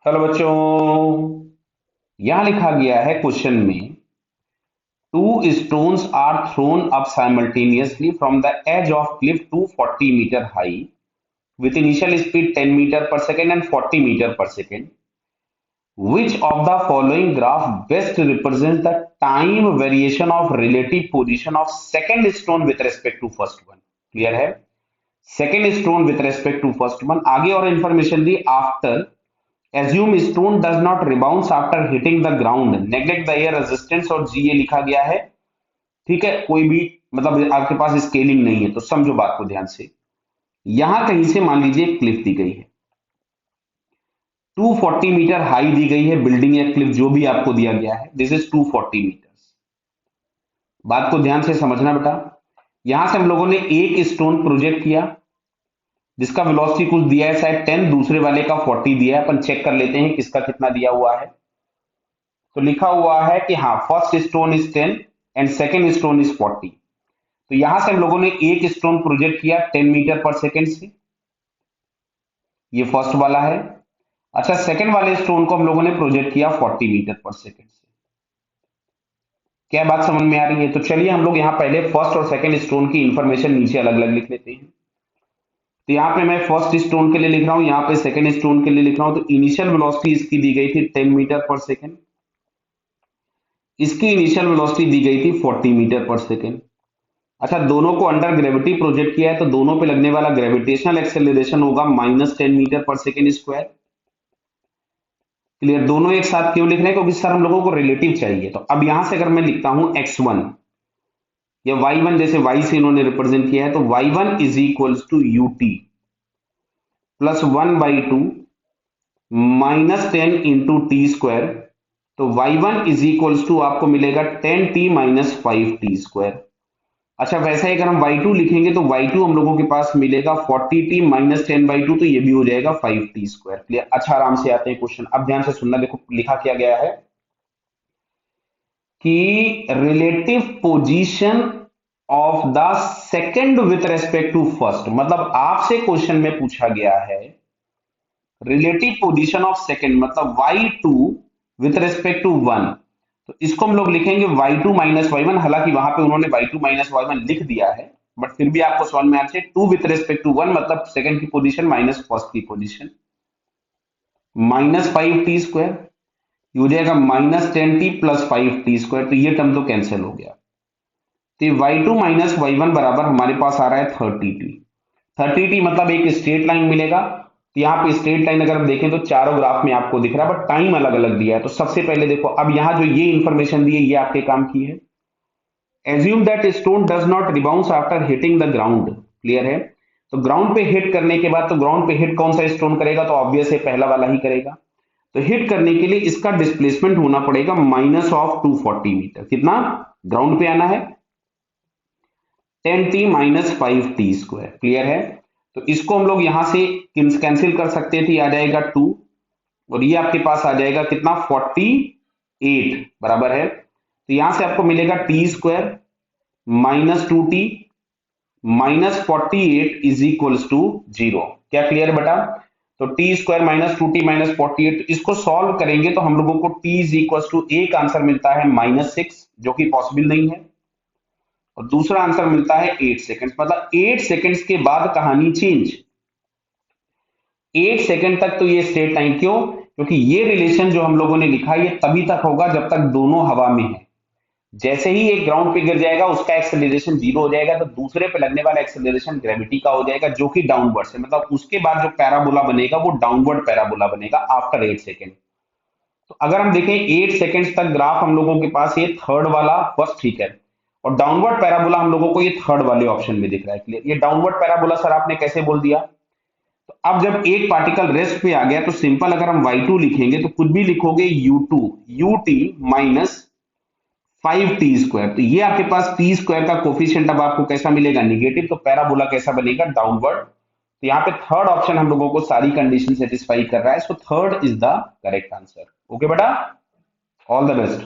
Hello बच्चों, यहां लिखा गया है क्वेश्चन में two stones are thrown up simultaneously from the edge of cliff to 40 metre high with initial speed 10 meter per second and 40 meter per second. Which of the following graph best represents the time variation of relative position of second stone with respect to first one? Clear है? Second stone with respect to first one. आगे और information the after assume stone does not rebound after hitting the ground. Neglect the air resistance और G ये लिखा गया है. ठीक है, कोई भी मतलब आपके पास स्केलिंग नहीं है तो समझो बात को ध्यान से. यहां कहीं से मान लीजिए क्लिफ दी गई है, 240 मीटर हाई दी गई है बिल्डिंग या क्लिफ जो भी आपको दिया गया है. This is 240 metres. बात को ध्यान से समझना बेटा. यहां से हम लोगों ने एक स्टोन प्रोजेक्ट किया जिसका वेलोसिटी कुछ दिया है शायद 10, दूसरे वाले का 40 दिया है. अपन चेक कर लेते हैं किसका कितना दिया हुआ है. तो लिखा हुआ है कि हाँ, first stone is 10 and second stone is 40. तो यहां से हम लोगों ने एक स्टोन प्रोजेक्ट किया 10 मीटर पर सेकेंड से, ये फर्स्ट वाला है. अच्छा, सेकंड वाले स्टोन को हम लोगों ने प्रोजेक्ट किया 40 मीटर पर सेकंड से. क्या बात समझ में आ रही है? तो चलिए हम लोग यहाँ पहले फर्स्ट और सेकंड स्टोन की इंफॉर्मेशन नीचे अलग अलग लिख लेते हैं. तो यहाँ पे मैं फर्स्ट स्टोन के लिए लिख रहा हूं, यहाँ पे सेकंड स्टोन के लिए लिख रहा हूं. तो इनिशियल वेलोसिटी इसकी दी गई थी 10 मीटर पर सेकंड, इसकी इनिशियल वेलोसिटी दी गई थी 40 मीटर पर सेकंड. अच्छा, दोनों को अंडर ग्रेविटी प्रोजेक्ट किया है तो दोनों पे लगने वाला ग्रेविटेशनल एक्सेलरेशन होगा -10 मीटर पर सेकंड स्क्वायर. क्लियर? दोनों एक साथ क्यों लिख रहे हैं? क्योंकि सर हम लोगों को रिलेटिव चाहिए. तो अब यहां से अगर मैं लिखता हूं x1 या y1, जैसे y से इन्होंने रिप्रेजेंट किया है, तो y1 is equal to ut plus 1/2 -10 into t square. तो y1 इज इक्वल टू आपको मिलेगा 10t - 5t². अच्छा, वैसे ही अगर हम y2 लिखेंगे तो y2 हम लोगों के पास मिलेगा 40t - 10/2, तो ये भी हो जाएगा 5t². क्लियर? अच्छा, आराम से आते हैं क्वेश्चन. अब ध्यान से सुनना. देखो लिखा क्या गया है कि relative position of the second with respect to first. मतलब आपसे क्वेश्चन में पूछा गया है रिलेटिव पोजीशन ऑफ सेकंड, मतलब y2 विथ रेस्पेक्ट टू 1. तो इसको हम लोग लिखेंगे y2 - y1. हालांकि वहां पे उन्होंने y2 - y1 लिख दिया है, बट फिर भी आपको समझ में आना चाहिए 2 विथ रेस्पेक्ट टू 1 मतलब सेकंड की पोजीशन माइनस फर्स्ट की पोजीशन, -5t². ये हो जाएगा -10t + 5t². तो ये टर्म तो कैंसिल हो गया. तो y2 - y1 बराबर हमारे पास आ रहा है 30t. 30t मतलब एक स्ट्रेट लाइन मिलेगा. तो यहाँ पे स्ट्रेट लाइन अगर हम देखें तो चारों ग्राफ में आपको दिख रहा है, बट टाइम अलग अलग दिया है. तो सबसे पहले देखो, अब यहाँ जो ये इंफॉर्मेशन दी है ये आपके काम की है. Assume that stone does not rebounce after hitting the ground. Clear है? तो ग्राउंड पे हिट करने के बाद, तो ग्राउंड पे हिट कौन सा स्टोन करेगा? तो ऑब्वियस है पहला वाला ही करेगा. तो हिट करने के लिए इसका डिस्प्लेसमेंट होना पड़ेगा -240 मीटर. कितना? ग्राउंड पे आना है 10t - 5t². क्लियर है? तो इसको हम लोग यहां से कैंसिल कर सकते थे, आ जाएगा 2 और ये आपके पास आ जाएगा कितना? 48 बराबर है. तो यहां से आपको मिलेगा t² -2t -48 is equals to 0. क्या क्लियर है बेटा? तो t² -2t -48, इसको सॉल्व करेंगे तो हम लोगों को t इज इक्वल्स टू एक आंसर मिलता है -6, जो कि पॉसिबल नहीं है, और दूसरा आंसर मिलता है 8 सेकंड. मतलब 8 सेकंड्स के बाद कहानी चेंज. 8 सेकंड तक तो ये स्ट्रेट लाइन. क्यों? क्योंकि ये रिलेशन जो हम लोगों ने लिखा ये तभी तक होगा जब तक दोनों हवा में है. जैसे ही एक ग्राउंड पे गिर जाएगा उसका एक्सेलरेशन 0 हो जाएगा, तो दूसरे पे लगने वाला एक्सेलरेशन ग्रेविटी का हो जाएगा जो कि डाउनवर्ड है. मतलब उसके बाद जो पैराबोला बनेगा वो डाउनवर्ड पैराबोला बनेगा आफ्टर 8 सेकंड. तो अगर हम देखें 8 सेकंड्स तक ग्राफ हम लोगों के पास ये थर्ड वाला फर्स्ट, ठीक है, और डाउनवर्ड पैराबोला हम लोगों को ये थर्ड वाले ऑप्शन में दिख रहा है. क्लियर? ये डाउनवर्ड पैराबोला सर आपने कैसे बोल दिया? तो अब जब एक पार्टिकल रेस्ट पे आ गया तो सिंपल अगर हम y2 लिखेंगे तो कुछ भी लिखोगे ut -5t². तो ये आपके पास t² का कोफिशिएंट अब आपको कैसा मिलेगा? नेगेटिव. तो पैराबोला कैसा बनेगा? डाउनवर्ड. तो यहाँ पे थर्ड ऑप्शन हम लोगों को सारी कंडीशन सेटिस्फाई कर रहा है. So third is the correct answer. Okay बेटा, ऑल द बेस्ट.